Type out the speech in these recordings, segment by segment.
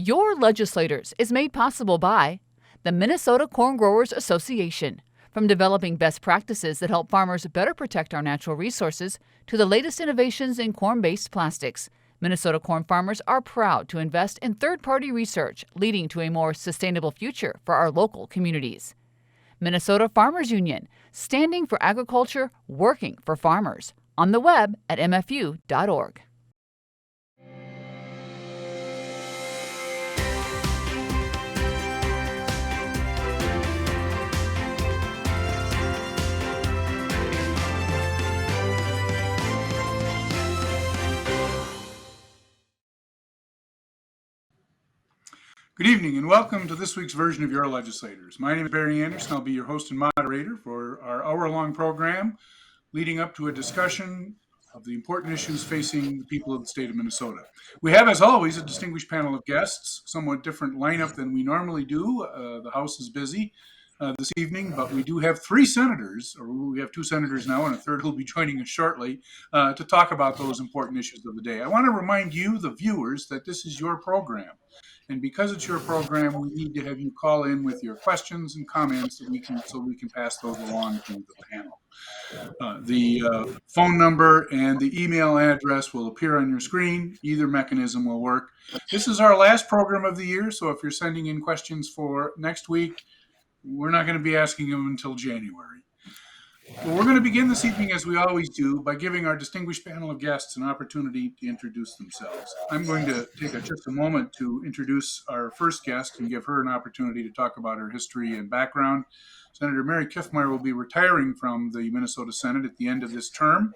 Your Legislators is made possible by the Minnesota Corn Growers Association. From developing best practices that help farmers better protect our natural resources to the latest innovations in corn-based plastics, Minnesota corn farmers are proud to invest in third-party research, leading to a more sustainable future for our local communities. Minnesota Farmers Union, standing for agriculture, working for farmers. On the web at mfu.org. Good evening and welcome to this week's version of Your Legislators. My name is Barry Anderson. I'll be your host and moderator for our hour-long program leading up to a discussion of the important issues facing the people of the state of Minnesota. We have, as always, a distinguished panel of guests, somewhat different lineup than we normally do. The House is busy this evening, but we do have three senators, or we have two senators now and a third who will be joining us shortly to talk about those important issues of the day. I want to remind you, the viewers, that this is your program. And because it's your program, we need to have you call in with your questions and comments so we can pass those along to the panel. The phone number and the email address will appear on your screen. Either mechanism will work. This is our last program of the year, so if you're sending in questions for next week, we're not going to be asking them until January. Well, we're going to begin this evening, as we always do, by giving our distinguished panel of guests an opportunity to introduce themselves. I'm going to take just a moment to introduce our first guest and give her an opportunity to talk about her history and background. Senator Mary Kiffmeyer will be retiring from the Minnesota Senate at the end of this term.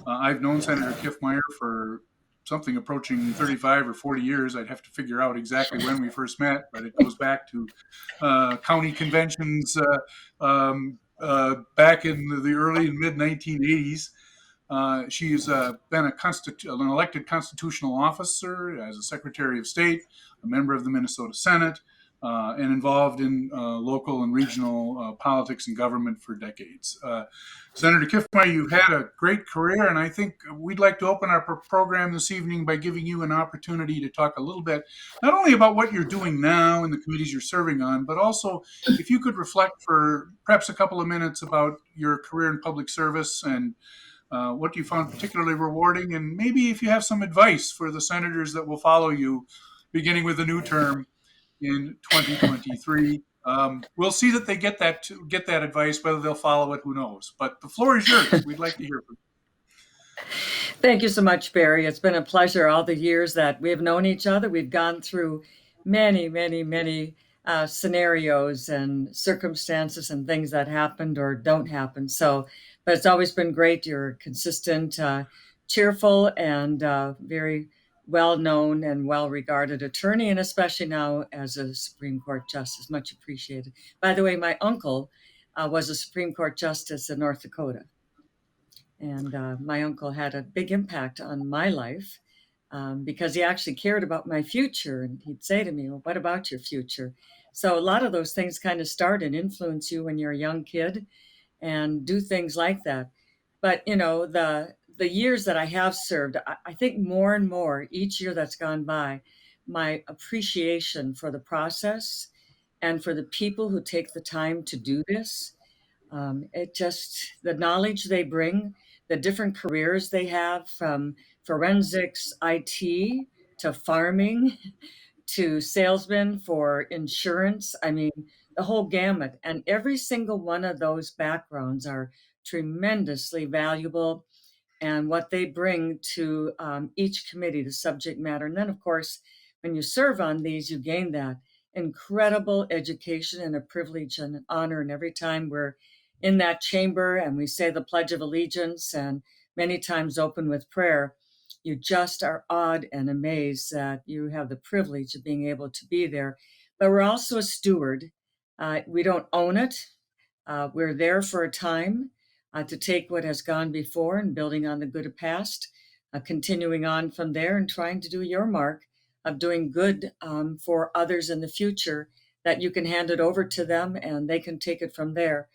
I've known Senator Kiffmeyer for something approaching 35 or 40 years. I'd have to figure out exactly when we first met, but it goes back to county conventions back in the early and mid 1980s. She's been an elected constitutional officer as a Secretary of State, a member of the Minnesota Senate, and involved in local and regional politics and government for decades. Senator Kiffmeyer, you've had a great career, and I think we'd like to open our program this evening by giving you an opportunity to talk a little bit, not only about what you're doing now and the committees you're serving on, but also if you could reflect for perhaps a couple of minutes about your career in public service and what you found particularly rewarding, and maybe if you have some advice for the senators that will follow you beginning with a new term in 2023. We'll see that they get that advice. Whether they'll follow it, who knows? But the floor is yours. We'd like to hear from you. Thank you so much, Barry. It's been a pleasure all the years that we have known each other. We've gone through many, many, many scenarios and circumstances and things that happened or don't happen. But it's always been great. You're consistent, cheerful, and very well-known and well-regarded attorney, and especially now as a Supreme Court Justice. Much appreciated. By the way, my uncle was a Supreme Court Justice in North Dakota. And my uncle had a big impact on my life because he actually cared about my future. And he'd say to me, well, what about your future? So a lot of those things kind of start and influence you when you're a young kid and do things like that. But, you know, the years that I have served, I think more and more each year that's gone by, my appreciation for the process and for the people who take the time to do this, the knowledge they bring, the different careers they have, from forensics, IT, to farming, to salesmen for insurance. I mean, the whole gamut. And every single one of those backgrounds are tremendously valuable, and what they bring to each committee, the subject matter. And then, of course, when you serve on these, you gain that incredible education and a privilege and an honor. And every time we're in that chamber and we say the Pledge of Allegiance and many times open with prayer, you just are awed and amazed that you have the privilege of being able to be there. But we're also a steward. We don't own it. We're there for a time to take what has gone before and building on the good of past, continuing on from there and trying to do your mark of doing good for others in the future, that you can hand it over to them and they can take it from there.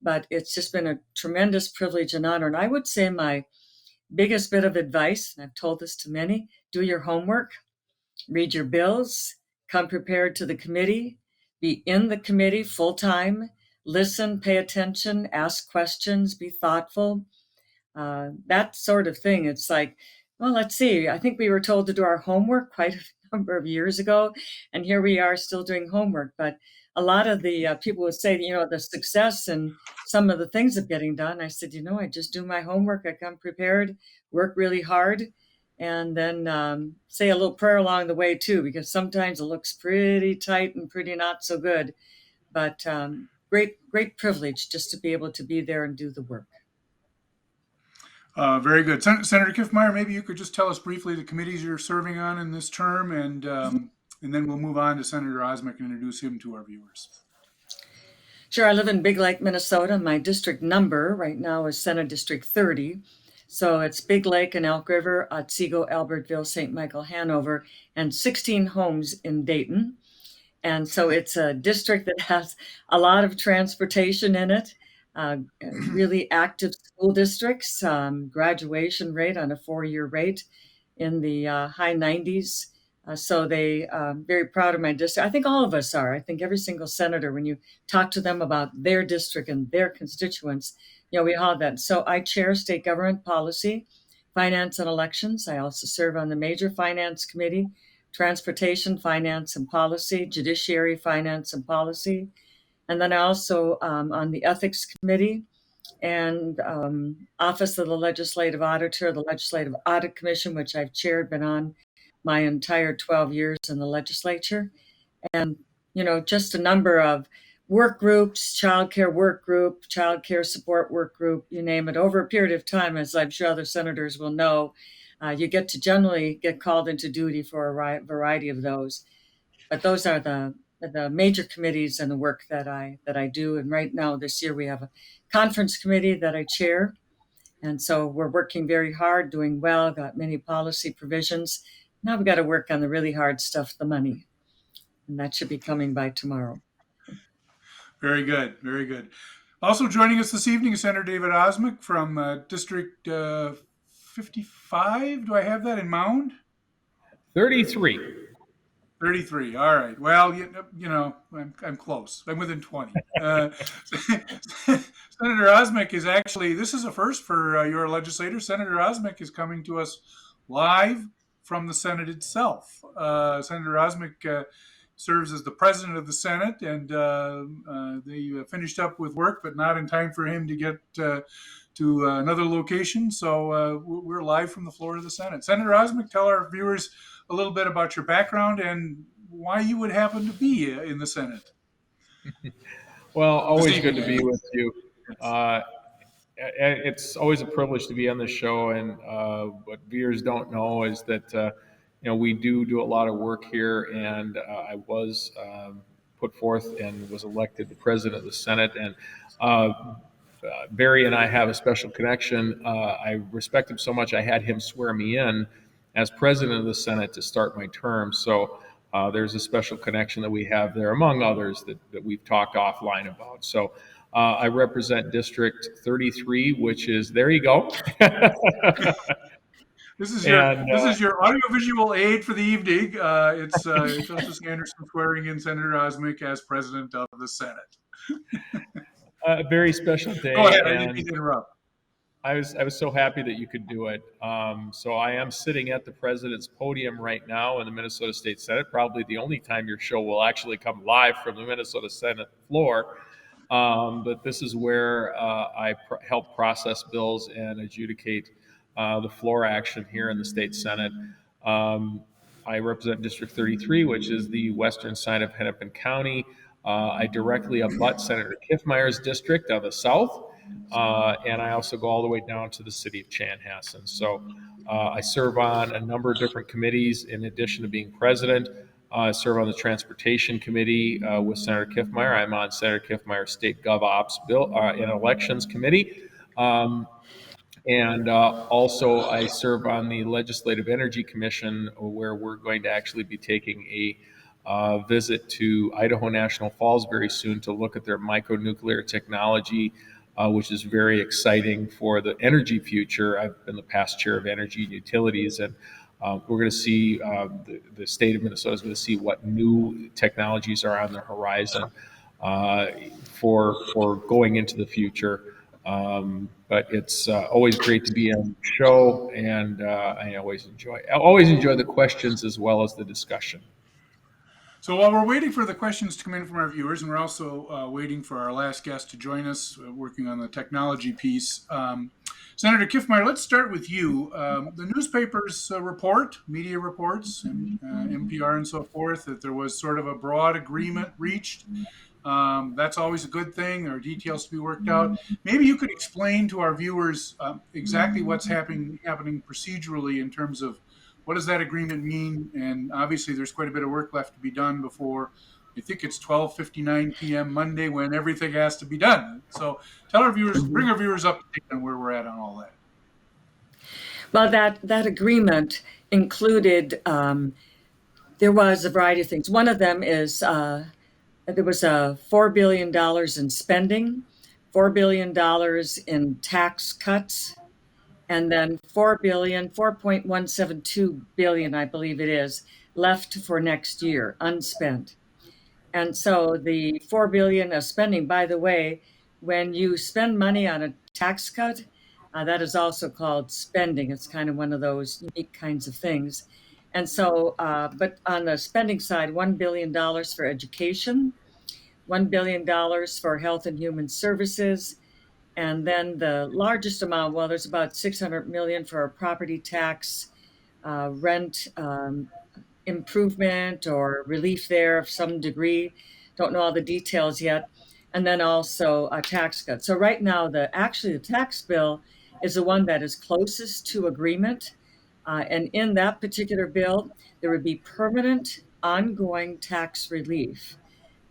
But it's just been a tremendous privilege and honor. And I would say my biggest bit of advice, and I've told this to many, do your homework, read your bills, come prepared to the committee, be in the committee full time, listen, pay attention, ask questions, be thoughtful, that sort of thing. It's like, well, let's see. I think we were told to do our homework quite a number of years ago, and here we are still doing homework. But a lot of the people would say, the success and some of the things of getting done. I said, I just do my homework. I come prepared, work really hard, and then say a little prayer along the way too, because sometimes it looks pretty tight and pretty not so good. But great privilege just to be able to be there and do the work. Very good. Senator Kiffmeyer, maybe you could just tell us briefly the committees you're serving on in this term, and then we'll move on to Senator Osmek and introduce him to our viewers. Sure. I live in Big Lake, Minnesota. My district number right now is Senate District 30. So it's Big Lake and Elk River, Otsego, Albertville, St. Michael, Hanover, and 16 homes in Dayton. And so it's a district that has a lot of transportation in it. Really active school districts, graduation rate on a 4-year rate in the high 90s. So they very proud of my district. I think all of us are. I think every single senator, when you talk to them about their district and their constituents, we all have that. So I chair state government policy, finance and elections. I also serve on the major finance committee, transportation, finance and policy, judiciary, finance and policy. And then I also on the ethics committee and office of the legislative auditor, the legislative audit commission, which I've chaired, been on my entire 12 years in the legislature. And, just a number of work groups, childcare work group, childcare support work group, you name it. Over a period of time, as I'm sure other senators will know, you get to generally get called into duty for a variety of those. But those are the major committees and the work that I do. And right now, this year, we have a conference committee that I chair. And so we're working very hard, doing well, got many policy provisions. Now we've got to work on the really hard stuff, the money. And that should be coming by tomorrow. Very good. Very good. Also joining us this evening is Senator David Osmek from District 55. Do I have that in Mound? 33. 33. All right. Well, I'm close. I'm within 20. Senator Osmek is actually, this is a first for your legislator. Senator Osmek is coming to us live from the Senate itself. Senator Osmek serves as the president of the Senate, and they finished up with work, but not in time for him to get to another location. So we're live from the floor of the Senate. Senator Osmek, tell our viewers a little bit about your background and why you would happen to be in the Senate. Well, always good to be with you. It's always a privilege to be on the show, and what viewers don't know is that we do a lot of work here, and I was put forth and was elected the president of the Senate, and Barry and I have a special connection. I respect him so much, I had him swear me in as president of the Senate to start my term. So there's a special connection that we have there, among others that we've talked offline about. So I represent District 33, which is, there you go. This is your audiovisual aid for the evening. It's Justice Anderson swearing in Senator Osmek as president of the Senate. A very special day. Go ahead, I didn't mean to interrupt. I was so happy that you could do it. So I am sitting at the president's podium right now in the Minnesota State Senate, probably the only time your show will actually come live from the Minnesota Senate floor. But this is where I help process bills and adjudicate the floor action here in the state Senate. I represent District 33, which is the western side of Hennepin County. I directly abut Senator Kiffmeyer's district on the south. And I also go all the way down to the city of Chanhassen. So I serve on a number of different committees in addition to being president. I serve on the Transportation Committee with Senator Kiffmeyer. I'm on Senator Kiffmeyer's State Gov Ops Bill and Elections Committee. And also I serve on the Legislative Energy Commission, where we're going to actually be taking a visit to Idaho National Falls very soon to look at their micronuclear technology, which is very exciting for the energy future. I've been the past chair of energy and utilities, and We're going to see the state of Minnesota is going to see what new technologies are on the horizon for going into the future. But it's always great to be on the show, and I always enjoy the questions as well as the discussion. So while we're waiting for the questions to come in from our viewers, and we're also waiting for our last guest to join us, working on the technology piece, Senator Kiffmeyer, let's start with you. The newspapers report, media reports, and NPR and so forth, that there was sort of a broad agreement reached. That's always a good thing. There are details to be worked out. Maybe you could explain to our viewers exactly what's happening procedurally in terms of what does that agreement mean? And obviously, there's quite a bit of work left to be done before, I think it's 12:59 p.m. Monday when everything has to be done. So tell our viewers, bring our viewers up to date on where we're at on all that. Well, that agreement included, there was a variety of things. One of them is there was $4 billion in spending, $4 billion in tax cuts, and then 4.172 billion, I believe it is, left for next year, unspent. And so the 4 billion of spending, by the way, when you spend money on a tax cut, that is also called spending. It's kind of one of those unique kinds of things. And so, but on the spending side, $1 billion for education, $1 billion for health and human services, and then the largest amount, well, there's about 600 million for a property tax, rent improvement or relief there of some degree. Don't know all the details yet. And then also a tax cut. So right now, the tax bill is the one that is closest to agreement. And in that particular bill, there would be permanent, ongoing tax relief.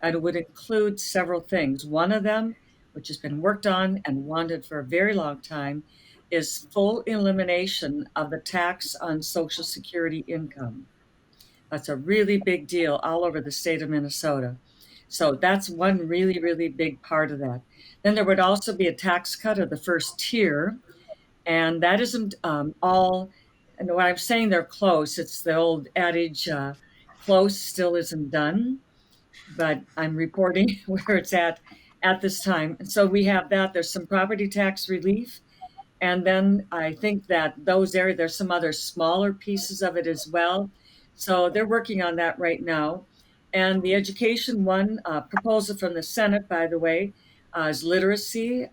And it would include several things. One of them, which has been worked on and wanted for a very long time, is full elimination of the tax on Social Security income. That's a really big deal all over the state of Minnesota. So that's one really, really big part of that. Then there would also be a tax cut of the first tier, and that isn't all. And when I'm saying they're close, it's the old adage, close still isn't done, but I'm reporting where it's at this time. And so we have that. There's some property tax relief. And then I think that those areas, there's some other smaller pieces of it as well. So they're working on that right now. And the education one, proposal from the Senate, by the way, is literacy,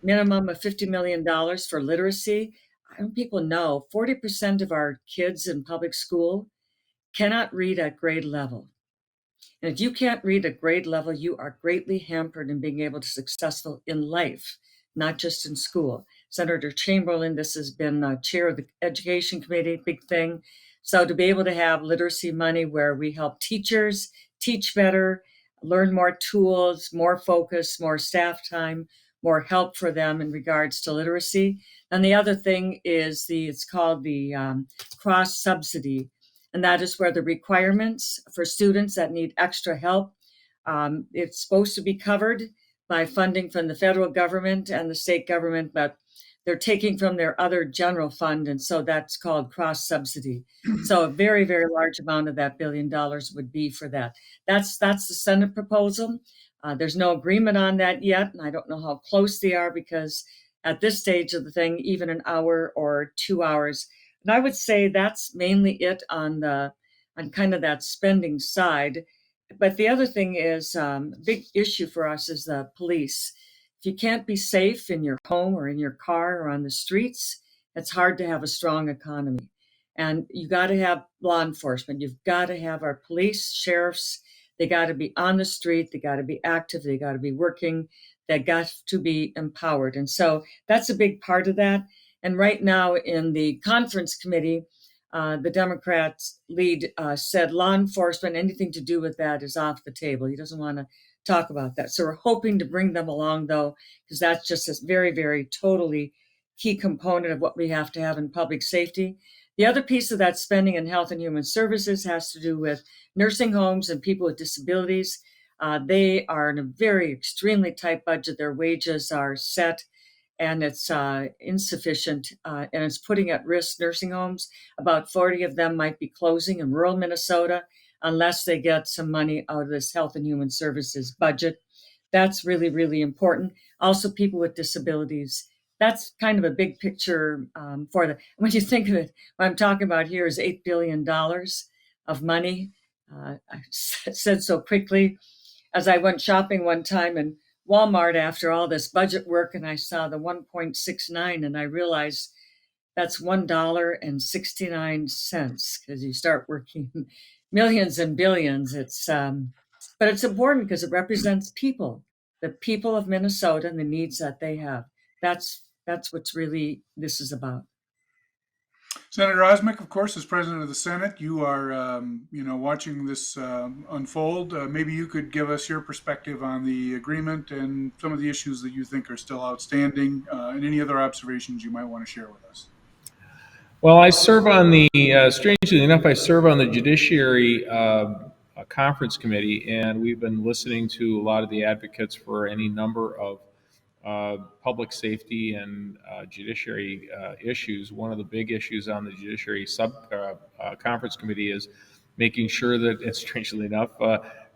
minimum of $50 million for literacy. I want people know 40% of our kids in public school cannot read at grade level. And if you can't read at grade level, you are greatly hampered in being able to be successful in life, not just in school. Senator Chamberlain, this has been chair of the Education Committee, big thing. So to be able to have literacy money where we help teachers teach better, learn more tools, more focus, more staff time, more help for them in regards to literacy. And the other thing is it's called the cross subsidy. And that is where the requirements for students that need extra help, it's supposed to be covered by funding from the federal government and the state government, but they're taking from their other general fund. And so that's called cross subsidy. So a very, very large amount of that $1 billion would be for that. That's the Senate proposal. There's no agreement on that yet. And I don't know how close they are because at this stage of the thing, even an hour or 2 hours. And I would say that's mainly it on kind of that spending side. But the other thing is big issue for us is the police. If you can't be safe in your home or in your car or on the streets, it's hard to have a strong economy. And you got to have law enforcement. You've got to have our police, sheriffs. They got to be on the street. They got to be active. They got to be working. They got to be empowered. And so that's a big part of that. And right now in the conference committee, the Democrats lead said law enforcement, anything to do with that is off the table. He doesn't want to talk about that. So we're hoping to bring them along, though, because that's just a very, very totally key component of what we have to have in public safety. The other piece of that spending in health and human services has to do with nursing homes and people with disabilities. They are in a very extremely tight budget. Their wages are set. and it's insufficient, and it's putting at risk nursing homes. About 40 of them might be closing in rural Minnesota unless they get some money out of this Health and Human Services budget. That's really, really important. Also, people with disabilities. That's kind of a big picture for the. When you think of it, what I'm talking about here is $8 billion of money. I said so quickly as I went shopping one time in Walmart after all this budget work, and I saw the 1.69, and I realized that's $1.69 because you start working millions and billions. But it's important because it represents people, the people of Minnesota and the needs that they have. That's what's really this is about. Senator Osmek, of course, as president of the Senate, you are, watching this unfold. Maybe you could give us your perspective on the agreement and some of the issues that you think are still outstanding, and any other observations you might want to share with us. Well, I serve on the, strangely enough, I serve on the Judiciary Conference Committee, and we've been listening to a lot of the advocates for any number of public safety and judiciary issues. One of the big issues on the Judiciary Conference Committee is making sure that, and strangely enough,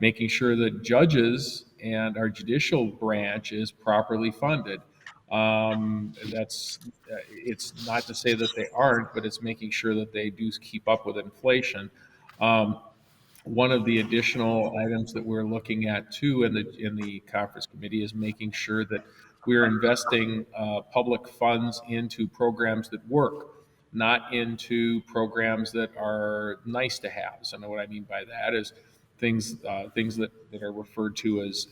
making sure that judges and our judicial branch is properly funded. It's not to say that they aren't, but it's making sure that they do keep up with inflation. One of the additional items that we're looking at too in the conference committee is making sure that we're investing public funds into programs that work, not into programs that are nice to haves. And what I mean by that is things that are referred to as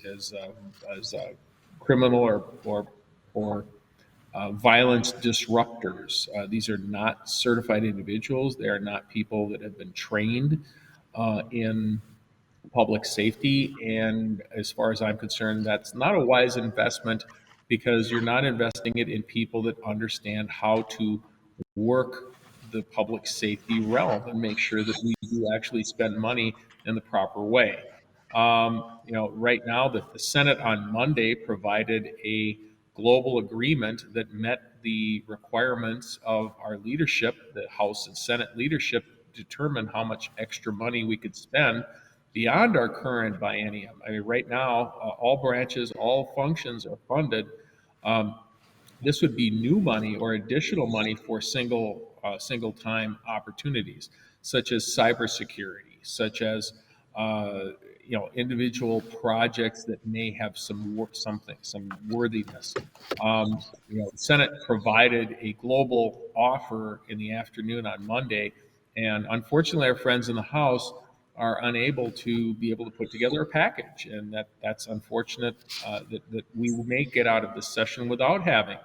criminal or violence disruptors. These are not certified individuals. They are not people that have been trained in public safety. And as far as I'm concerned, that's not a wise investment because you're not investing it in people that understand how to work the public safety realm and make sure that we do actually spend money in the proper way. Right now, the Senate on Monday provided a global agreement that met the requirements of our leadership. The House and Senate leadership determined how much extra money we could spend beyond our current biennium. I mean, right now, all branches, all functions are funded. This would be new money or additional money for single-time opportunities, such as cybersecurity, such as individual projects that may have some worthiness. The Senate provided a global offer in the afternoon on Monday, and unfortunately, our friends in the House are unable to put together a package, and that's unfortunate that we may get out of this session without having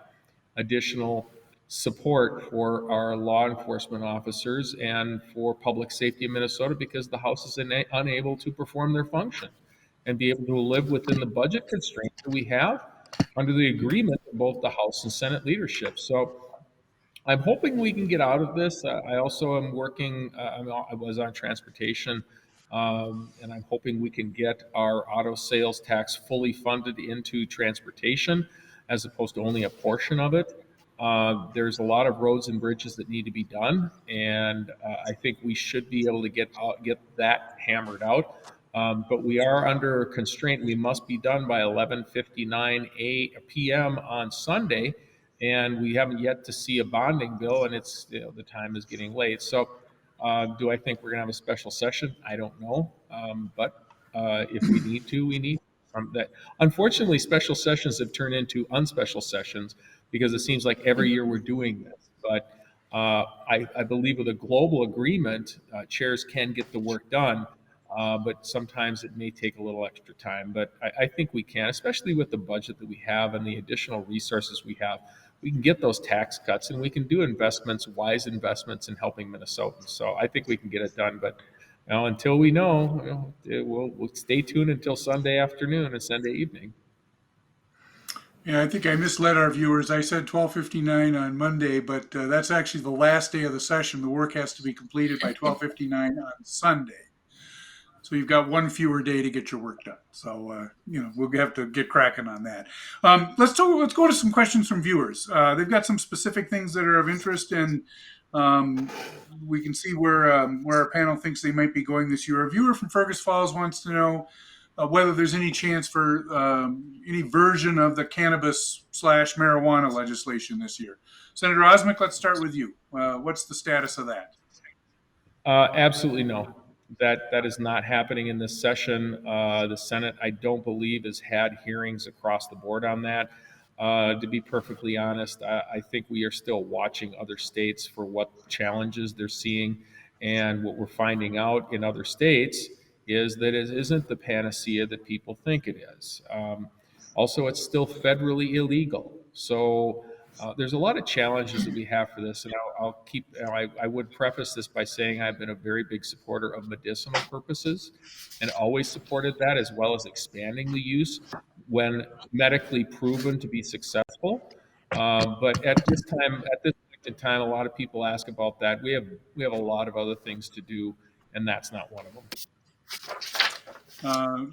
additional support for our law enforcement officers and for public safety in Minnesota because the House is unable to perform their function and be able to live within the budget constraints that we have under the agreement of both the House and Senate leadership. So I'm hoping we can get out of this. I also am working, I was on transportation, and I'm hoping we can get our auto sales tax fully funded into transportation as opposed to only a portion of it. There's a lot of roads and bridges that need to be done, and I think we should be able to get that hammered out. But we are under constraint. We must be done by 11:59 p.m. on Sunday, and we haven't yet to see a bonding bill, and it's the time is getting late. So do I think we're going to have a special session? I don't know, but if we need to, we need that. Unfortunately, special sessions have turned into unspecial sessions because it seems like every year we're doing this. But I believe with a global agreement, chairs can get the work done. But sometimes it may take a little extra time. But I think we can, especially with the budget that we have and the additional resources we have. We can get those tax cuts and we can do investments, wise investments in helping Minnesotans. So I think we can get it done. But until we know, we'll stay tuned until Sunday afternoon and Sunday evening. Yeah, I think I misled our viewers. I said 12:59 on Monday, but that's actually the last day of the session. The work has to be completed by 12:59 on Sunday. So you've got one fewer day to get your work done. So we'll have to get cracking on that. Let's go to some questions from viewers. They've got some specific things that are of interest, and we can see where our panel thinks they might be going this year. A viewer from Fergus Falls wants to know whether there's any chance for any version of the cannabis/marijuana legislation this year. Senator Osmek, let's start with you. What's the status of that? Absolutely no. That is not happening in this session. The Senate, I don't believe, has had hearings across the board on that. To be perfectly honest, I think we are still watching other states for what challenges they're seeing. And what we're finding out in other states is that it isn't the panacea that people think it is. Also, it's still federally illegal. So there's a lot of challenges that we have for this, and I would preface this by saying I've been a very big supporter of medicinal purposes and always supported that, as well as expanding the use when medically proven to be successful. But at this point in time, a lot of people ask about that. We have a lot of other things to do, and that's not one of them.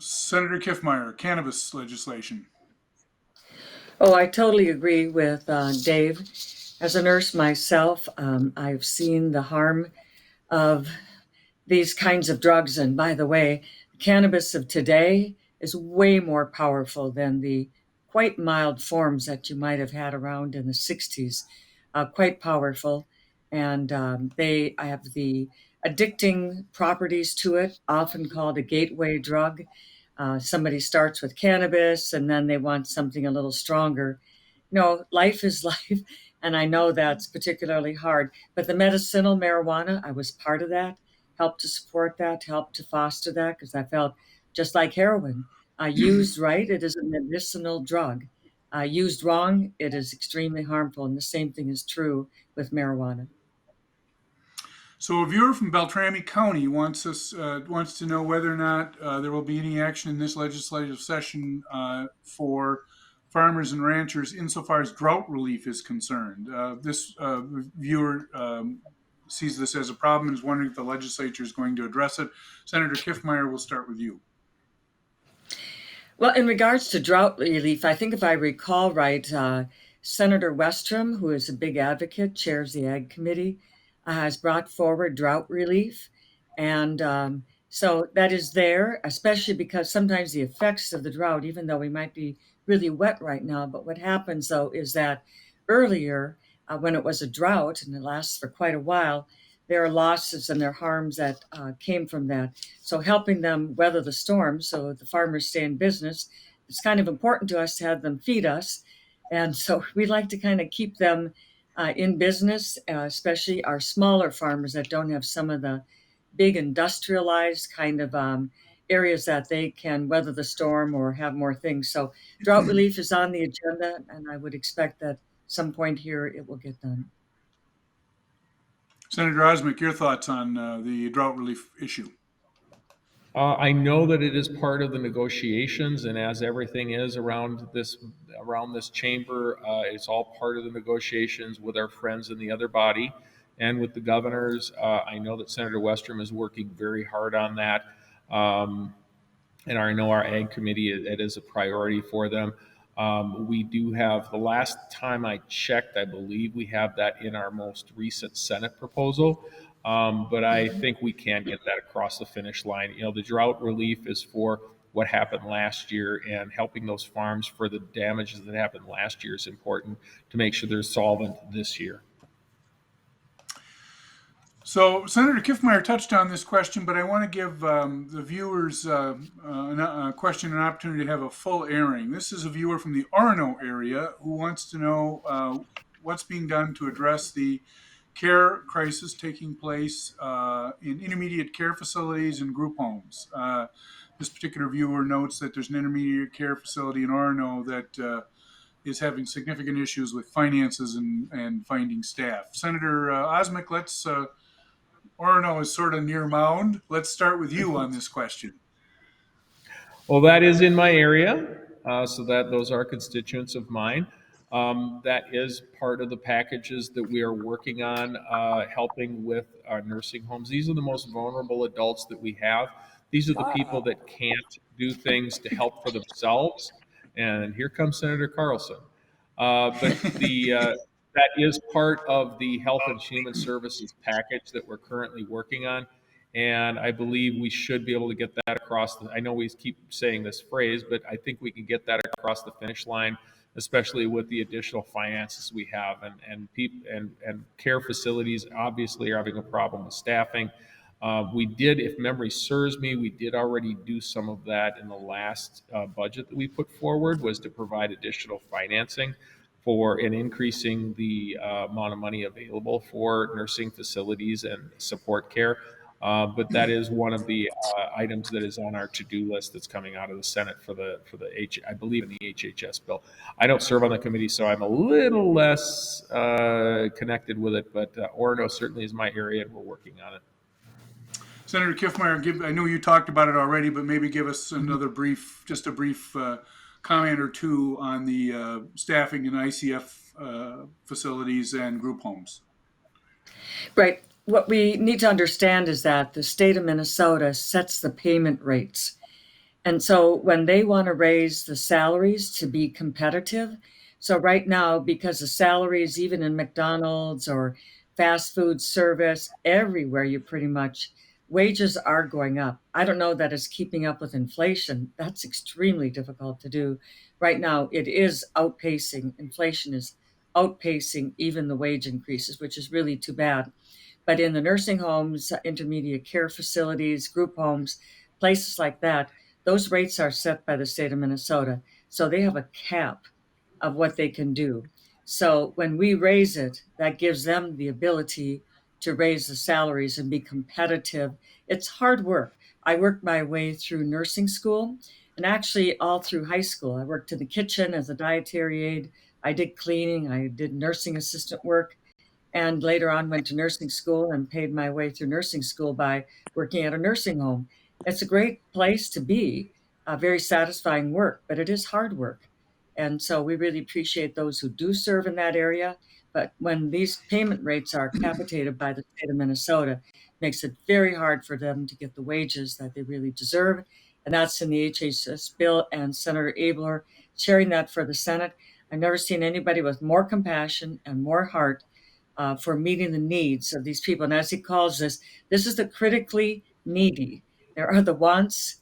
Senator Kiffmeyer, cannabis legislation. Oh, I totally agree with Dave. As a nurse myself, I've seen the harm of these kinds of drugs. And by the way, cannabis of today is way more powerful than the quite mild forms that you might have had around in the 60s. Quite powerful. And they have the addicting properties to it, often called a gateway drug. Somebody starts with cannabis and then they want something a little stronger. Life is life, and I know that's particularly hard. But the medicinal marijuana, I was part of that, helped to support that, helped to foster that, because I felt just like heroin. Used right, it is a medicinal drug. Used wrong, it is extremely harmful, and the same thing is true with marijuana. So a viewer from Beltrami County wants to know whether or not there will be any action in this legislative session for farmers and ranchers insofar as drought relief is concerned. This viewer sees this as a problem and is wondering if the legislature is going to address it. Senator Kiffmeyer, we'll start with you. Well, in regards to drought relief, I think if I recall right, Senator Westrom, who is a big advocate, chairs the Ag Committee, has brought forward drought relief. And so that is there, especially because sometimes the effects of the drought, even though we might be really wet right now, but what happens though is that earlier when it was a drought, and it lasts for quite a while, there are losses and there are harms that came from that. So helping them weather the storm so the farmers stay in business, it's kind of important to us to have them feed us. And so we like to kind of keep them in business, especially our smaller farmers that don't have some of the big industrialized kind of areas that they can weather the storm or have more things. So drought relief is on the agenda, and I would expect that some point here it will get done. Senator Osmek, your thoughts on the drought relief issue? I know that it is part of the negotiations, and as everything is around this chamber, it's all part of the negotiations with our friends in the other body and with the governors. I know that Senator Westrom is working very hard on that, and I know our Ag Committee, it is a priority for them. We do have, the last time I checked, I believe we have that in our most recent Senate proposal. But I think we can get that across the finish line. The drought relief is for what happened last year, and helping those farms for the damages that happened last year is important to make sure they're solvent this year. So Senator Kiffmeyer touched on this question, but I want to give the viewers a question an opportunity to have a full airing. This is a viewer from the Orono area who wants to know what's being done to address the care crisis taking place in intermediate care facilities and group homes. This particular viewer notes that there's an intermediate care facility in Orono that is having significant issues with finances and finding staff. Senator Osmek, Orono is sort of near Mound. Let's start with you on this question. Well, that is in my area, so that those are constituents of mine. That is part of the packages that we are working on, helping with our nursing homes. These are the most vulnerable adults that we have. These are the people that can't do things to help for themselves. And here comes Senator Carlson. But that is part of the Health and Human Services package that we're currently working on. And I believe we should be able to get that across. I know we keep saying this phrase, but I think we can get that across the finish line, especially with the additional finances we have. And care facilities obviously are having a problem with staffing. We did, if memory serves me, we did already do some of that in the last budget that we put forward, was to provide additional financing for and increasing the amount of money available for nursing facilities and support care. But that is one of the items that is on our to-do list that's coming out of the Senate for the I believe in the HHS bill. I don't serve on the committee, so I'm a little less connected with it, but Orono certainly is my area, and we're working on it. Senator Kiffmeyer, I know you talked about it already, but maybe give us another brief comment or two on the staffing in ICF facilities and group homes. Right. What we need to understand is that the state of Minnesota sets the payment rates. And so when they want to raise the salaries to be competitive, so right now, because the salaries, even in McDonald's or fast food service, everywhere you pretty much, wages are going up. I don't know that it's keeping up with inflation. That's extremely difficult to do. Right now, it is outpacing, inflation is outpacing even the wage increases, which is really too bad. But in the nursing homes, intermediate care facilities, group homes, places like that, those rates are set by the state of Minnesota. So they have a cap of what they can do. So when we raise it, that gives them the ability to raise the salaries and be competitive. It's hard work. I worked my way through nursing school and actually all through high school. I worked in the kitchen as a dietary aide. I did cleaning. I did nursing assistant work. And later on went to nursing school and paid my way through nursing school by working at a nursing home. It's a great place to be, very satisfying work, but it is hard work. And so we really appreciate those who do serve in that area. But when these payment rates are capitated by the state of Minnesota, it makes it very hard for them to get the wages that they really deserve. And that's in the HHS bill, and Senator Abler sharing that for the Senate. I've never seen anybody with more compassion and more heart for meeting the needs of these people. And as he calls this is the critically needy. There are the wants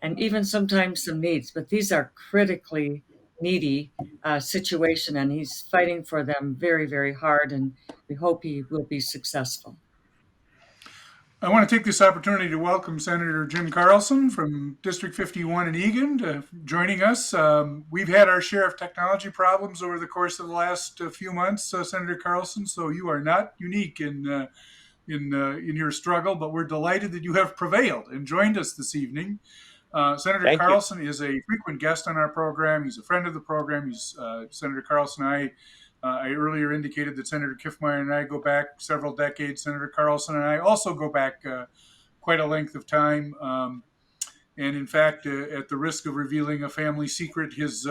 and even sometimes some needs, but these are critically needy situation, and he's fighting for them very, very hard, and we hope he will be successful. I want to take this opportunity to welcome Senator Jim Carlson from District 51 in Eagan joining us. We've had our share of technology problems over the course of the last few months, Senator Carlson, so you are not unique in your struggle, but we're delighted that you have prevailed and joined us this evening. Senator Carlson is a frequent guest on our program. He's a friend of the program. Senator Carlson and I earlier indicated that Senator Kiffmeyer and I go back several decades. Senator Carlson and I also go back quite a length of time. And in fact, at the risk of revealing a family secret, his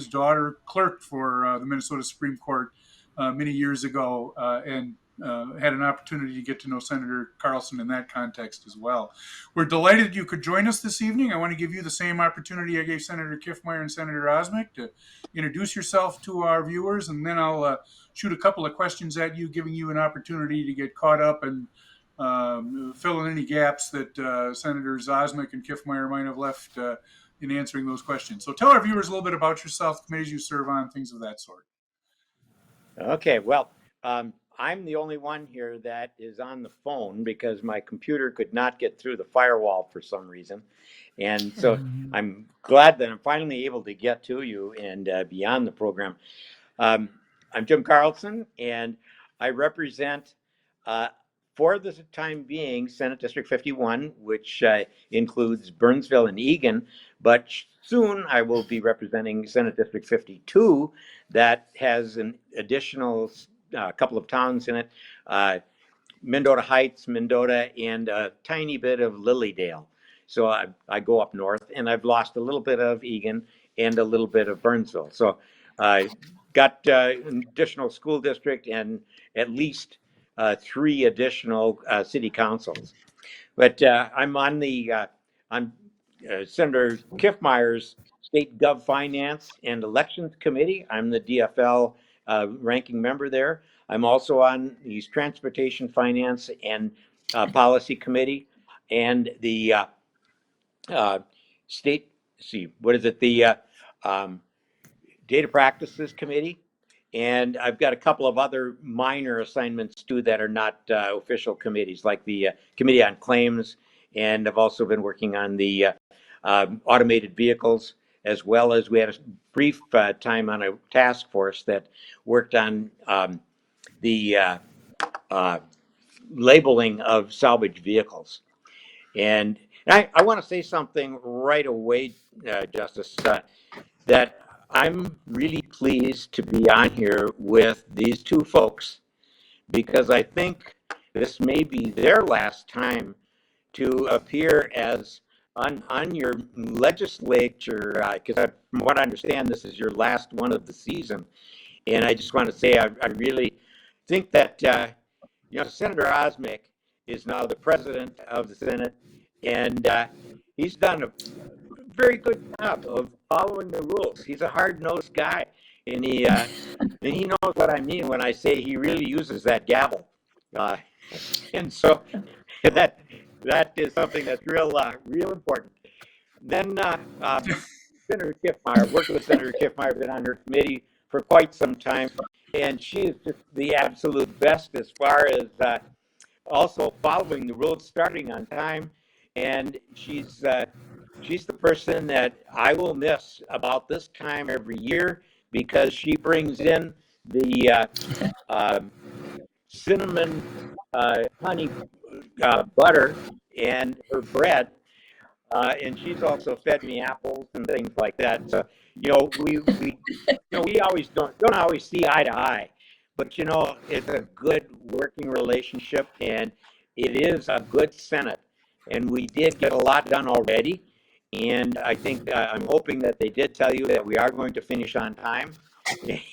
daughter clerked for the Minnesota Supreme Court many years ago, and had an opportunity to get to know Senator Carlson in that context as well. We're delighted you could join us this evening. I want to give you the same opportunity I gave Senator Kiffmeyer and Senator Osmek to introduce yourself to our viewers, and then I'll shoot a couple of questions at you, giving you an opportunity to get caught up and fill in any gaps that Senators Osmek and Kiffmeyer might have left in answering those questions. So tell our viewers a little bit about yourself, the committees you serve on, things of that sort. Okay, well, I'm the only one here that is on the phone because my computer could not get through the firewall for some reason. And so I'm glad that I'm finally able to get to you and be on the program. I'm Jim Carlson, and I represent, for the time being, Senate District 51, which includes Burnsville and Eagan, but soon I will be representing Senate District 52 that has an additional couple of towns in it, Mendota Heights, Mendota, and a tiny bit of Lilydale. So I go up north, and I've lost a little bit of Eagan and a little bit of Burnsville. So got an additional school district and at least 3 additional city councils. But I'm on Senator Kiffmeyer's State Gov Finance and Elections Committee. I'm the DFL ranking member there. I'm also on the Transportation Finance and Policy Committee and the state, what is it? The Data Practices Committee. And I've got a couple of other minor assignments too that are not official committees, like the Committee on Claims. And I've also been working on the automated vehicles, as well as we had a brief time on a task force that worked on the labeling of salvage vehicles. And I want to say something right away, Justice, that I'm really pleased to be on here with these 2 folks, because I think this may be their last time to appear as on your legislature, because from what I understand, this is your last one of the season. And I just want to say I really think that Senator Osmek is now the president of the Senate, and he's done a very good job of following the rules. He's a hard-nosed guy, and he knows what I mean when I say he really uses that gavel. And so that is something that's real important. Then Senator Kiffmeyer, worked with Senator Kiffmeyer, been on her committee for quite some time, and she is just the absolute best as far as also following the rules, starting on time, and she's the person that I will miss about this time every year, because she brings in the cinnamon honey butter and her bread, and she's also fed me apples and things like that. So we always don't always see eye to eye, but it's a good working relationship, and it is a good Senate, and we did get a lot done already. And I think I'm hoping that they did tell you that we are going to finish on time.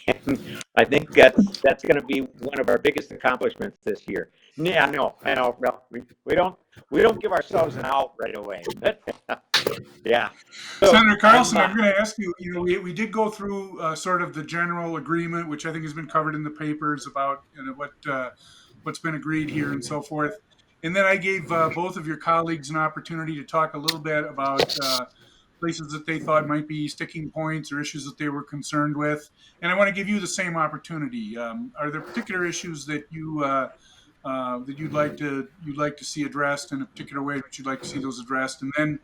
And I think that's going to be one of our biggest accomplishments this year. Yeah, I know. Well, we don't give ourselves an out right away. Yeah. So, Senator Carlson, I'm going to ask you. We did go through sort of the general agreement, which I think has been covered in the papers about what's been agreed here and so forth. And then I gave both of your colleagues an opportunity to talk a little bit about places that they thought might be sticking points or issues that they were concerned with. And I want to give you the same opportunity. Are there particular issues that you'd like to see addressed in a particular way that you'd like to see those addressed? And then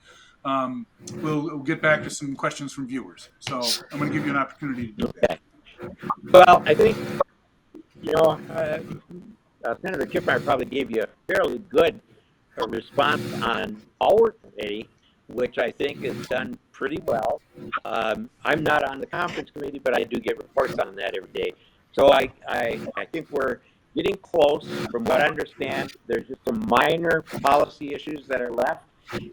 we'll get back to some questions from viewers. So I'm going to give you an opportunity to do that. Well, I think Senator Kiffmeyer probably gave you a fairly good response on our committee, which I think is done pretty well. I'm not on the conference committee, but I do get reports on that every day. So I think we're getting close. From what I understand, there's just some minor policy issues that are left,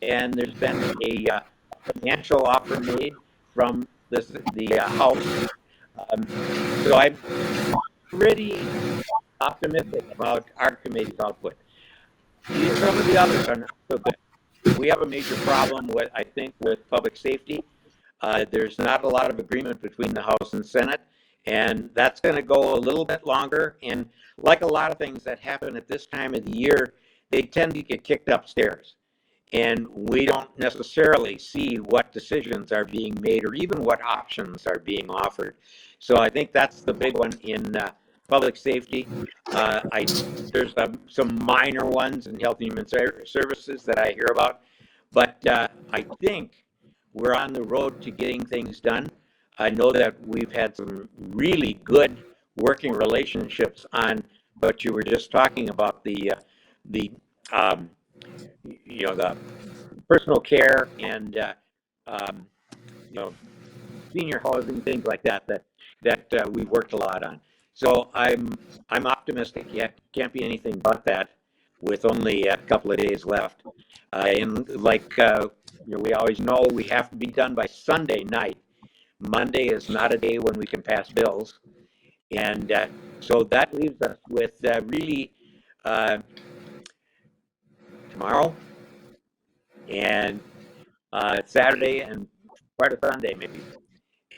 and there's been a financial offer made from the House. So I'm pretty optimistic about our committee's output. Some of the others are not so good. We have a major problem with public safety. There's not a lot of agreement between the House and Senate, and that's going to go a little bit longer. And like a lot of things that happen at this time of the year, they tend to get kicked upstairs. And we don't necessarily see what decisions are being made or even what options are being offered. So I think that's the big one in public safety. There's some minor ones in health and human services that I hear about, but I think we're on the road to getting things done. I know that we've had some really good working relationships on what you were just talking about, the personal care and senior housing, things like that we worked a lot on. So I'm optimistic. Can't be anything but that, with only a couple of days left. And like we always know, we have to be done by Sunday night. Monday is not a day when we can pass bills. And so that leaves us with really tomorrow and Saturday and part of Sunday maybe.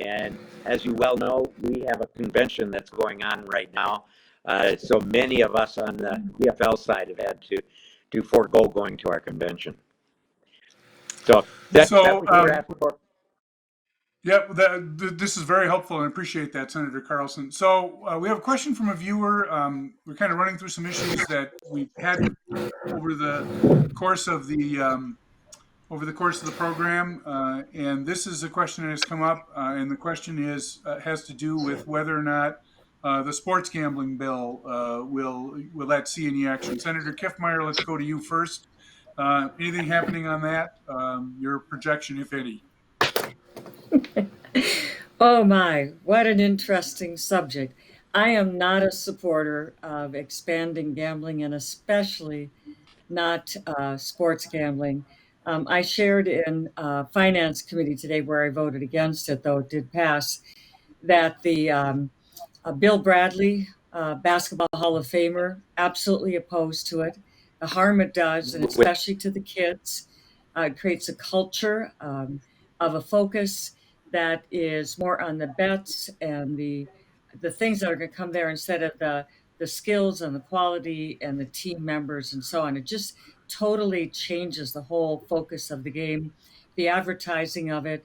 And as you well know, we have a convention that's going on right now. So many of us on the PFL side have had to forego going to our convention. So that's what you were asking for. Yep, this is very helpful and I appreciate that, Senator Carlson. So we have a question from a viewer. We're kind of running through some issues that we've had over the course of the program, and this is a question that has come up, and the question has to do with whether or not the sports gambling bill will that see any action. Senator Kiffmeyer, let's go to you first. Anything happening on that? Your projection, if any. Oh my, what an interesting subject. I am not a supporter of expanding gambling and especially not sports gambling. I shared in Finance Committee today where I voted against it, though it did pass, that the Bill Bradley, Basketball Hall of Famer, absolutely opposed to it. The harm it does, and especially to the kids, it creates a culture of a focus that is more on the bets and the things that are going to come there instead of the skills and the quality and the team members and so on. It just totally changes the whole focus of the game, the advertising of it,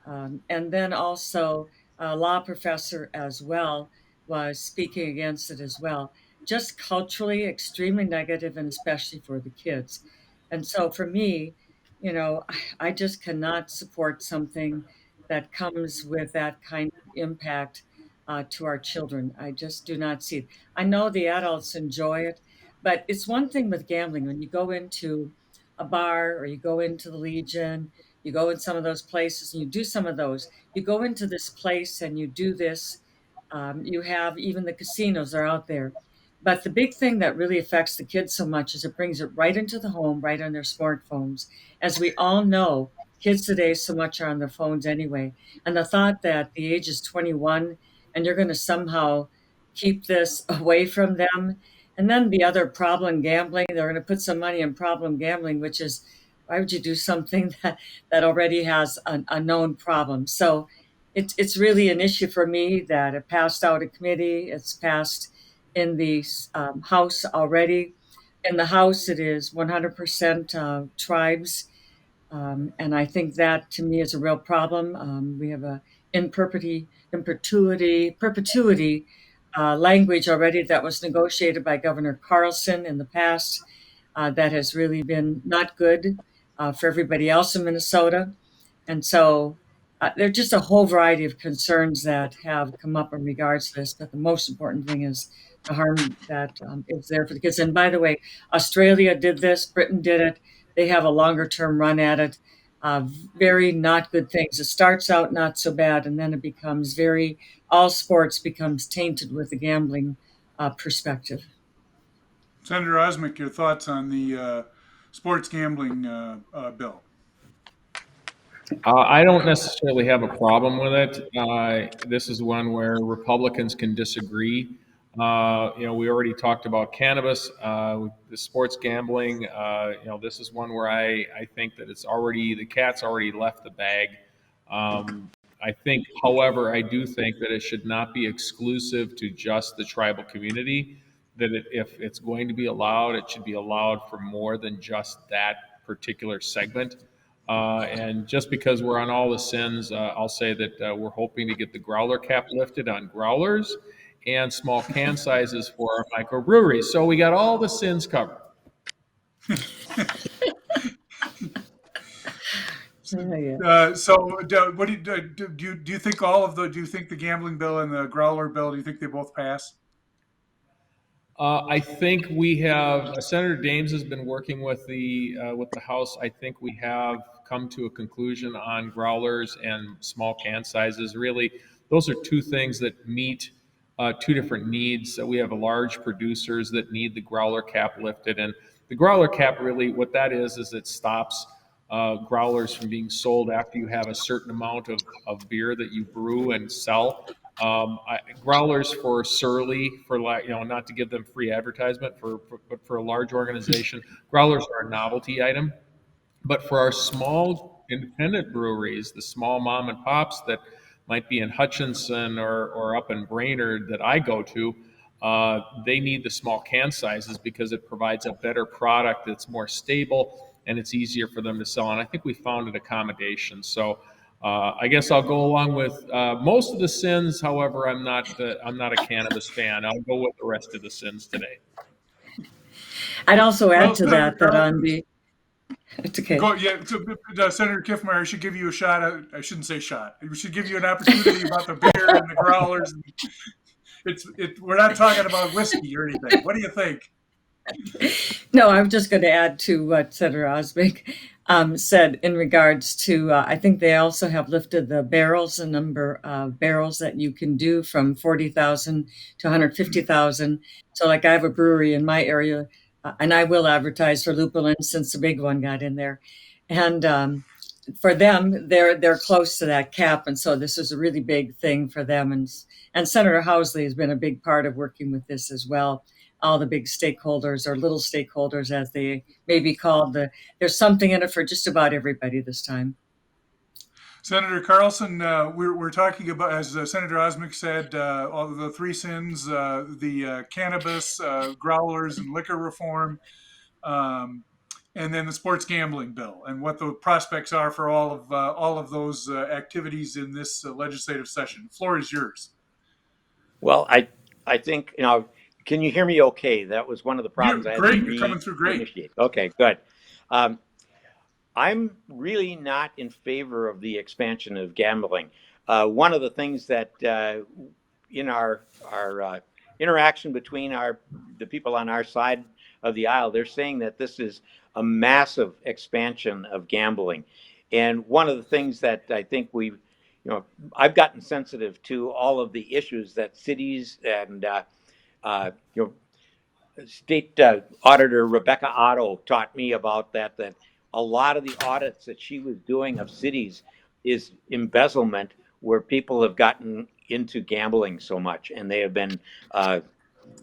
and then also a law professor as well was speaking against it as well. Just culturally extremely negative, and especially for the kids. And so for me, I just cannot support something that comes with that kind of impact to our children. I just do not see it. I know the adults enjoy it, but it's one thing with gambling when you go into a bar or you go into the Legion, you go in some of those places and you do some of those. You go into this place and you do this. You have even the casinos are out there. But the big thing that really affects the kids so much is it brings it right into the home, right on their smartphones. As we all know, kids today so much are on their phones anyway. And the thought that the age is 21 and you're going to somehow keep this away from them. And then the other problem gambling, they're going to put some money in problem gambling, which is why would you do something that already has a known problem? So it's really an issue for me that it passed out of committee. It's passed in the House already. In the House, it is 100% tribes. And I think that to me is a real problem. We have a in perpetuity language already that was negotiated by Governor Carlson in the past that has really been not good for everybody else in Minnesota. And so there are just a whole variety of concerns that have come up in regards to this. But the most important thing is the harm that is there for the kids. And by the way, Australia did this, Britain did it. They have a longer term run at it. Very not good things. It starts out not so bad, and then it becomes all sports becomes tainted with the gambling perspective. Senator Osmek, your thoughts on the sports gambling bill? I don't necessarily have a problem with it. This is one where Republicans can disagree. We already talked about cannabis, the sports gambling. This is one where I think that the cat's already left the bag. I think, however, I do think that it should not be exclusive to just the tribal community. That if it's going to be allowed, it should be allowed for more than just that particular segment. And just because we're on all the sins, I'll say that we're hoping to get the growler cap lifted on growlers and small can sizes for our microbreweries. So we got all the sins covered. So, what do you think do you think the gambling bill and the growler bill, do you think they both pass? I think we have Senator Dames has been working with the House. I think we have come to a conclusion on growlers and small can sizes. Really, those are two things that meet two different needs. So we have large producers that need the growler cap lifted, and the growler cap really what that is it stops growlers from being sold after you have a certain amount of beer that you brew and sell. Growlers for Surly, not to give them free advertisement, but for a large organization, growlers are a novelty item. But for our small independent breweries, the small mom and pops that might be in Hutchinson or up in Brainerd that I go to, they need the small can sizes because it provides a better product that's more stable and it's easier for them to sell. And I think we found an accommodation. So I guess I'll go along with most of the sins. However, I'm not a cannabis fan. I'll go with the rest of the sins today. I'd also add Well, to that on the. It's okay. Senator Kiffmeyer should give you a shot. I shouldn't say shot. We should give you an opportunity about the beer and the growlers. We're not talking about whiskey or anything. What do you think? No, I'm just going to add to what Senator Osmek said in regards to, I think they also have lifted the number of barrels that you can do from 40,000 to 150,000. So like I have a brewery in my area, and I will advertise for Lupulin since the big one got in there. And for them, they're close to that cap. And so this is a really big thing for them. And Senator Housley has been a big part of working with this as well. All the big stakeholders, or little stakeholders as they may be called. There's something in it for just about everybody this time. Senator Carlson, we're talking about, as Senator Osmek said, all of the three sins, the cannabis, growlers, and liquor reform, and then the sports gambling bill, and what the prospects are for all of those activities in this legislative session. The floor is yours. Well, I think, can you hear me okay? That was one of the problems. You're coming through great. Okay, good. I'm really not in favor of the expansion of gambling. One of the things that in our interaction between the people on our side of the aisle, they're saying that this is a massive expansion of gambling. And one of the things that I think I've gotten sensitive to all of the issues that cities and State Auditor Rebecca Otto taught me about that a lot of the audits that she was doing of cities is embezzlement, where people have gotten into gambling so much, and they have been,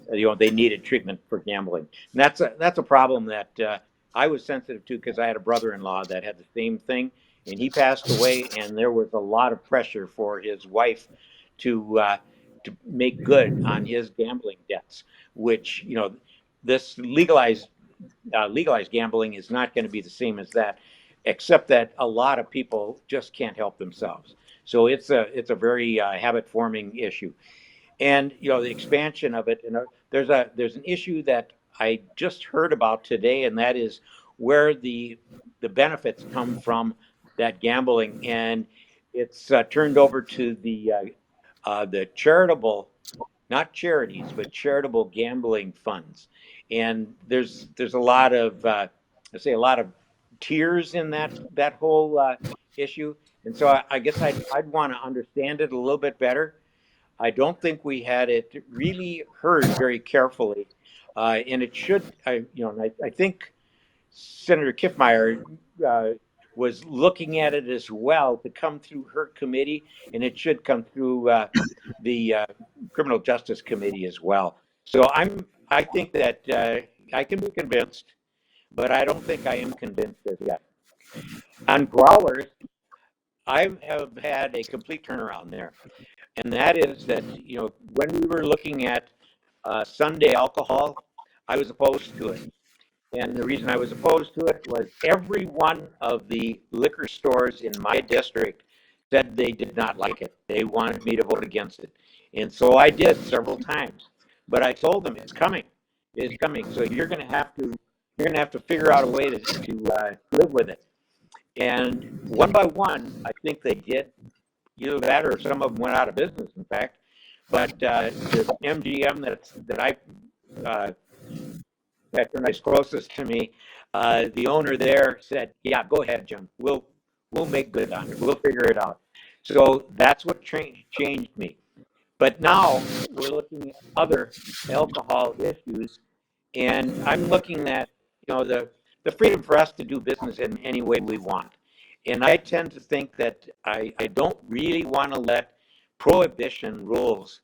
they needed treatment for gambling. And that's a problem that I was sensitive to, because I had a brother-in-law that had the same thing, and he passed away, and there was a lot of pressure for his wife to make good on his gambling debts, which, this legalized gambling is not going to be the same as that, except that a lot of people just can't help themselves. So it's a very habit-forming issue, and the expansion of it. There's an issue that I just heard about today, and that is where the benefits come from that gambling, and it's turned over to the charitable, not charities, but charitable gambling funds. And there's a lot of a lot of tiers in that whole issue. And so I guess I'd want to understand it a little bit better. I don't think we had it really heard very carefully, and it should. I think Senator Kiffmeyer was looking at it as well to come through her committee, and it should come through the Criminal Justice Committee as well. So I think that I can be convinced, but I don't think I am convinced as yet. On growlers, I have had a complete turnaround there, and that is that when we were looking at Sunday alcohol, I was opposed to it. And the reason I was opposed to it was every one of the liquor stores in my district said they did not like it. They wanted me to vote against it. And so I did several times. But I told them it's coming. It's coming. So you're going to have to figure out a way to live with it. And one by one, I think they did. Either that, or some of them went out of business, in fact. But the MGM that is closest to me, the owner there said, "Yeah, go ahead, Jim. We'll make good on it. We'll figure it out." So that's what changed me. But now we're looking at other alcohol issues, and I'm looking at the the freedom for us to do business in any way we want. And I tend to think that I don't really want to let prohibition rules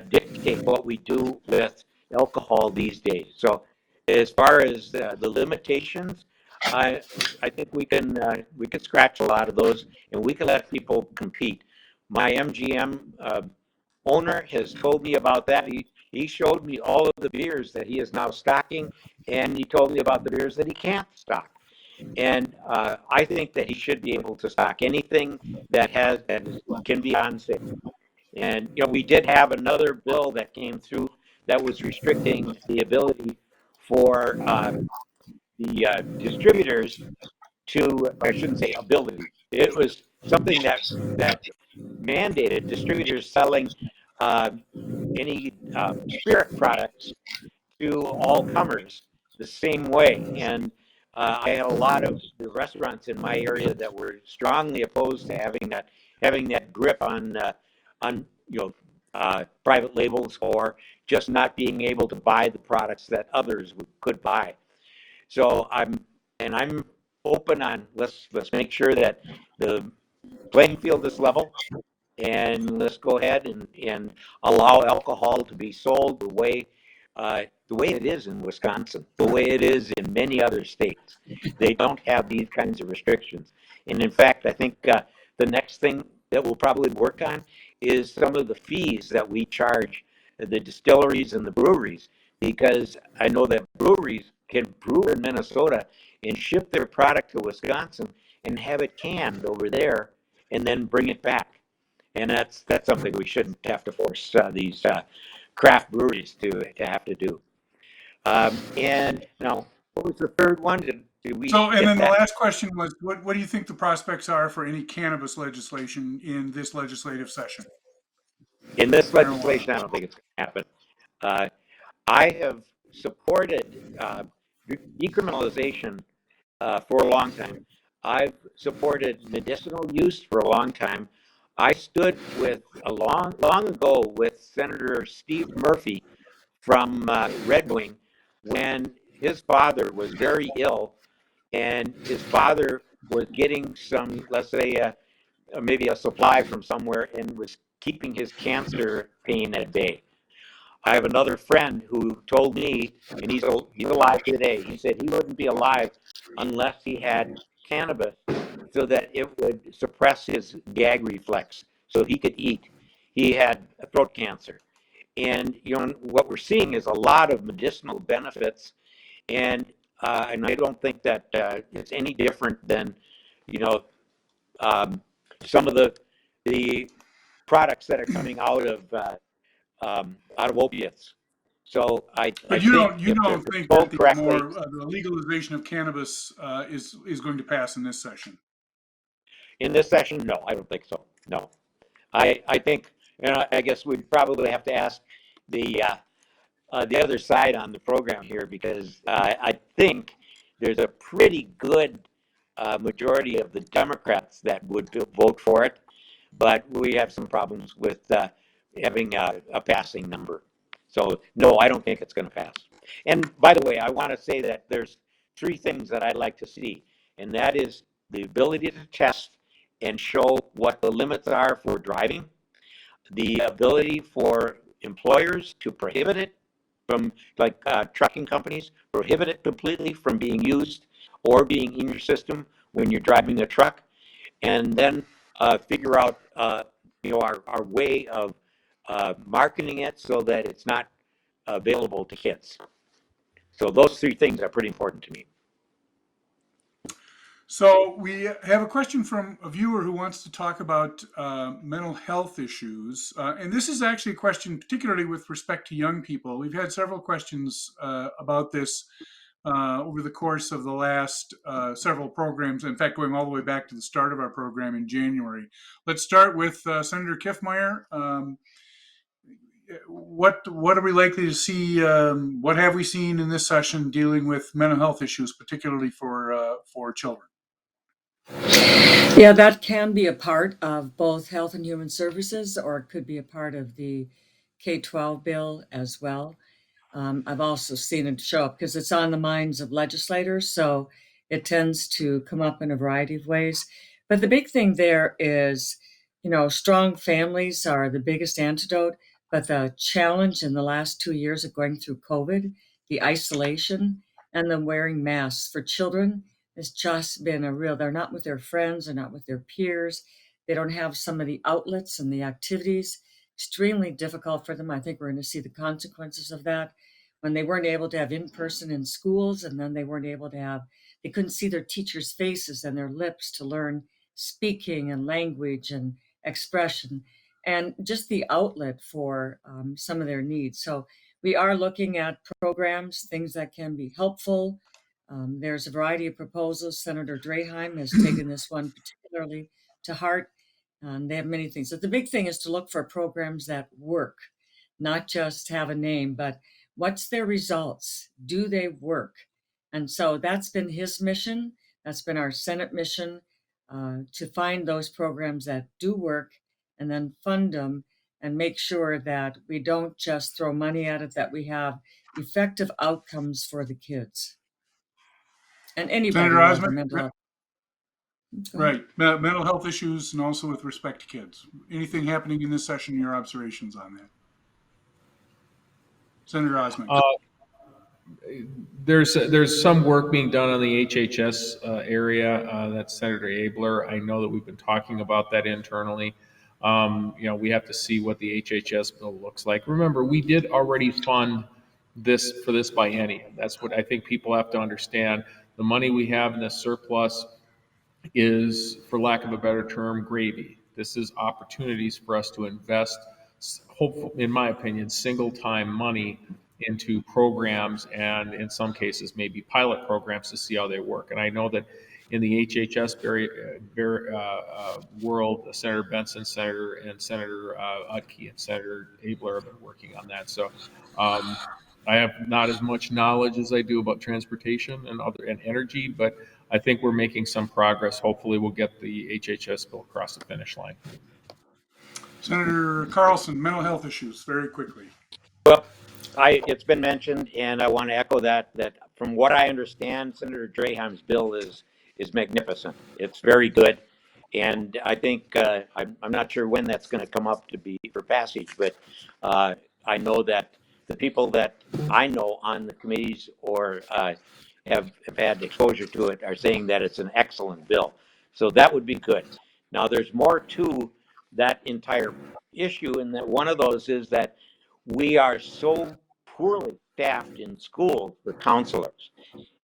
dictate what we do with alcohol these days. So as far as the limitations, I think we can scratch a lot of those, and we can let people compete. My MGM owner has told me about that. He showed me all of the beers that he is now stocking, and he told me about the beers that he can't stock. And I think that he should be able to stock anything that can be on sale. And we did have another bill that came through that was restricting the ability for the distributors to, I shouldn't say ability, it was something that mandated distributors selling any spirit products to all comers the same way. And I had a lot of the restaurants in my area that were strongly opposed to having that grip on private labels, or just not being able to buy the products that others could buy. So I'm open on, let's make sure that the playing field is level, and let's go ahead and allow alcohol to be sold the way it is in Wisconsin, the way it is in many other states. They don't have these kinds of restrictions. And in fact, I think the next thing that we'll probably work on is some of the fees that we charge the distilleries and the breweries, because I know that breweries can brew in Minnesota and ship their product to Wisconsin and have it canned over there and then bring it back. And that's something we shouldn't have to force these craft breweries to have to do. And now, what was the third one? Did we So, and get then the that? last question was, what do you think the prospects are for any cannabis legislation in this legislative session? In this Marijuana. legislation, I don't think it's going to happen. I have supported decriminalization for a long time. I've supported medicinal use for a long time. I stood with long ago with Senator Steve Murphy from Red Wing when his father was very ill, and his father was getting some, let's say, maybe a supply from somewhere, and was keeping his cancer pain at bay. I have another friend who told me, and he's alive today. He said he wouldn't be alive unless he had cannabis, so that it would suppress his gag reflex, so he could eat. He had throat cancer, and what we're seeing is a lot of medicinal benefits, and I don't think that it's any different than some of the products that are coming out of opiates. So I But you think don't if they're think that sold correctly the legalization of cannabis is going to pass in this session? in this session, no, I don't think so. No, I think, I guess we'd probably have to ask the other side on the program here, because I think there's a pretty good majority of the Democrats that would vote for it, but we have some problems with having a passing number. So no, I don't think it's going to pass. And by the way, I want to say that there's three things that I'd like to see, and that is the ability to test and show what the limits are for driving, the ability for employers to prohibit it from, like trucking companies, prohibit it completely from being used or being in your system when you're driving a truck, and then figure out our way of marketing it so that it's not available to kids. So those three things are pretty important to me. So we have a question from a viewer who wants to talk about mental health issues. And this is actually a question particularly with respect to young people. We've had several questions about this over the course of the last several programs, in fact, going all the way back to the start of our program in January. Let's start with Senator Kiffmeyer. What are we likely to see? What have we seen in this session dealing with mental health issues, particularly for children? Yeah, that can be a part of both Health and Human Services, or it could be a part of the K-12 bill as well. I've also seen it show up because it's on the minds of legislators, so it tends to come up in a variety of ways. But the big thing there is, strong families are the biggest antidote, but the challenge in the last 2 years of going through COVID, the isolation and the wearing masks for children has just been they're not with their friends, they're not with their peers, they don't have some of the outlets and the activities. Extremely difficult for them. I think we're going to see the consequences of that when they weren't able to have in person in schools, and then they couldn't see their teachers' faces and their lips to learn speaking and language and expression, and just the outlet for some of their needs. So we are looking at programs, things that can be helpful. There's a variety of proposals. Senator Draheim has taken this one particularly to heart. They have many things. But the big thing is to look for programs that work, not just have a name, but what's their results? Do they work? And so that's been his mission. That's been our Senate mission, to find those programs that do work and then fund them and make sure that we don't just throw money at it, that we have effective outcomes for the kids and anybody Senator who has a Osmek, mental health. right, mental health issues and also with respect to kids. Anything happening in this session, your observations on that? Senator Osmek. There's some work being done on the HHS area. That's Senator Abler. I know that we've been talking about that internally. We have to see what the HHS bill looks like. Remember, we did already fund this for this biennium. That's what I think people have to understand. The money we have in this surplus is, for lack of a better term, gravy. This is opportunities for us to invest, hopefully, in my opinion, single-time money into programs, and in some cases maybe pilot programs to see how they work. And I know that in the HHS world, Senator Benson, Senator Utke, and Senator Abler have been working on that. So I have not as much knowledge as I do about transportation and energy, but I think we're making some progress. Hopefully we'll get the HHS bill across the finish line. Senator Carlson, mental health issues, very quickly. Well, it's been mentioned, and I want to echo that from what I understand, Senator Draheim's bill is magnificent. It's very good, and I think I'm not sure when that's going to come up to be for passage, but I know that the people that I know on the committees or have had exposure to it are saying that it's an excellent bill. So that would be good. Now, there's more to that entire issue, and that one of those is that we are so poorly staffed in schools for counselors.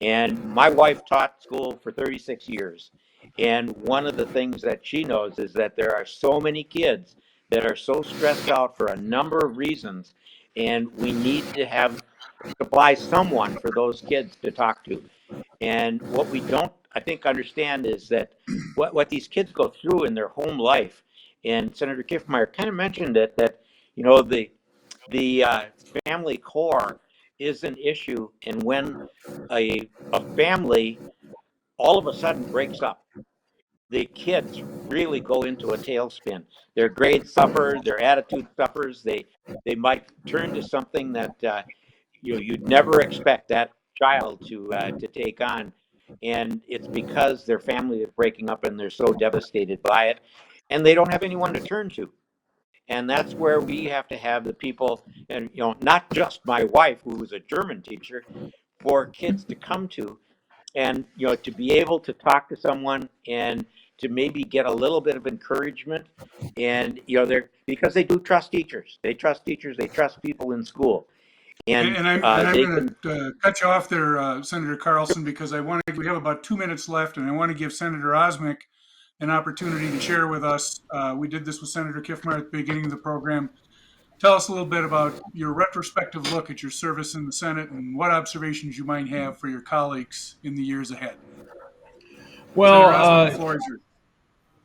And my wife taught school for 36 years. And one of the things that she knows is that there are so many kids that are so stressed out for a number of reasons. And we need to supply someone for those kids to talk to. And what we don't, I think, understand is that what these kids go through in their home life. And Senator Kiffmeyer kind of mentioned it, that, the family core is an issue, and when a family all of a sudden breaks up, the kids really go into a tailspin. Their grades suffer, their attitude suffers. They might turn to something that you'd never expect that child to take on, and it's because their family is breaking up and they're so devastated by it, and they don't have anyone to turn to. And that's where we have to have the people, and not just my wife, who was a German teacher, for kids to come to, and to be able to talk to someone and to maybe get a little bit of encouragement. And they're, because they do trust teachers, they trust people in school. And I'm going to cut you off there, Senator Carlson, because we have about 2 minutes left, and I want to give Senator Osmek an opportunity to share with us. We did this with Senator Kiffmeyer at the beginning of the program. Tell us a little bit about your retrospective look at your service in the Senate and what observations you might have for your colleagues in the years ahead. Well, Senator Osmek, the floor is yours.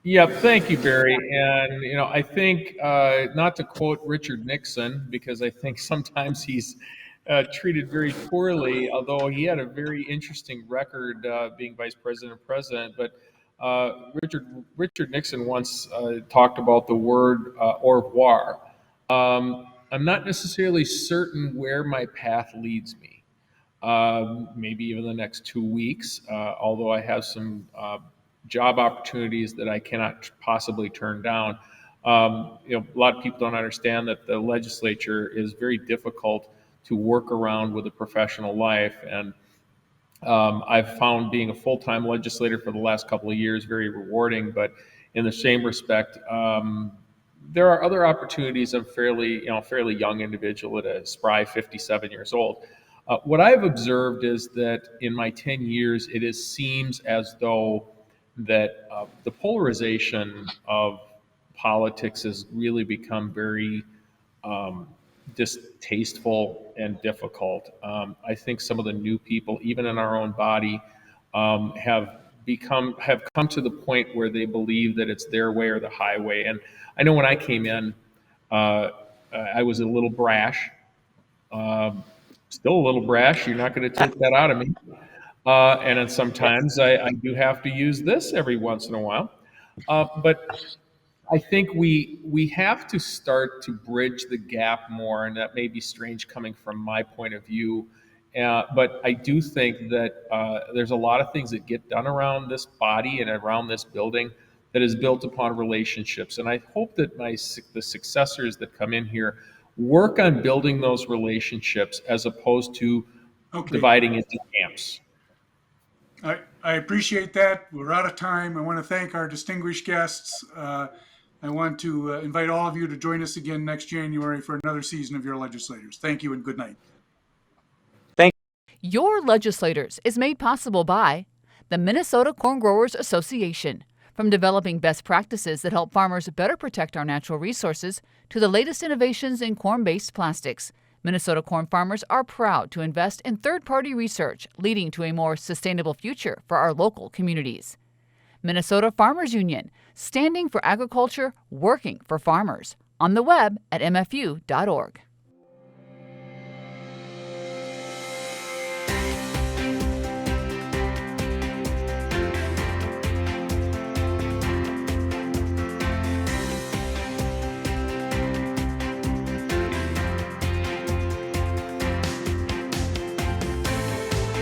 Yeah, thank you, Barry. And, I think, not to quote Richard Nixon, because I think sometimes he's treated very poorly, although he had a very interesting record being vice president and president. But Richard Nixon once talked about the word au revoir. I'm not necessarily certain where my path leads me. Maybe even the next 2 weeks, although I have some job opportunities that I cannot possibly turn down. A lot of people don't understand that the legislature is very difficult to work around with a professional life. And I've found being a full-time legislator for the last couple of years very rewarding, but in the same respect, there are other opportunities. I'm fairly young individual at a spry 57 years old. What I've observed is that in my 10 years, seems as though that the polarization of politics has really become very distasteful and difficult. I think some of the new people, even in our own body, have come to the point where they believe that it's their way or the highway. And I know when I came in, I was a little brash, still a little brash. You're not going to take that out of me. And then sometimes I do have to use this every once in a while. But I think we have to start to bridge the gap more, and that may be strange coming from my point of view. But I do think that there's a lot of things that get done around this body and around this building that is built upon relationships. And I hope that the successors that come in here work on building those relationships as opposed to dividing into camps. I appreciate that. We're out of time. I want to thank our distinguished guests. I want to invite all of you to join us again next January for another season of Your Legislators. Thank you and good night. Your Legislators is made possible by the Minnesota Corn Growers Association. From developing best practices that help farmers better protect our natural resources to the latest innovations in corn-based plastics, Minnesota corn farmers are proud to invest in third-party research leading to a more sustainable future for our local communities. Minnesota Farmers Union, standing for agriculture, working for farmers. On the web at mfu.org.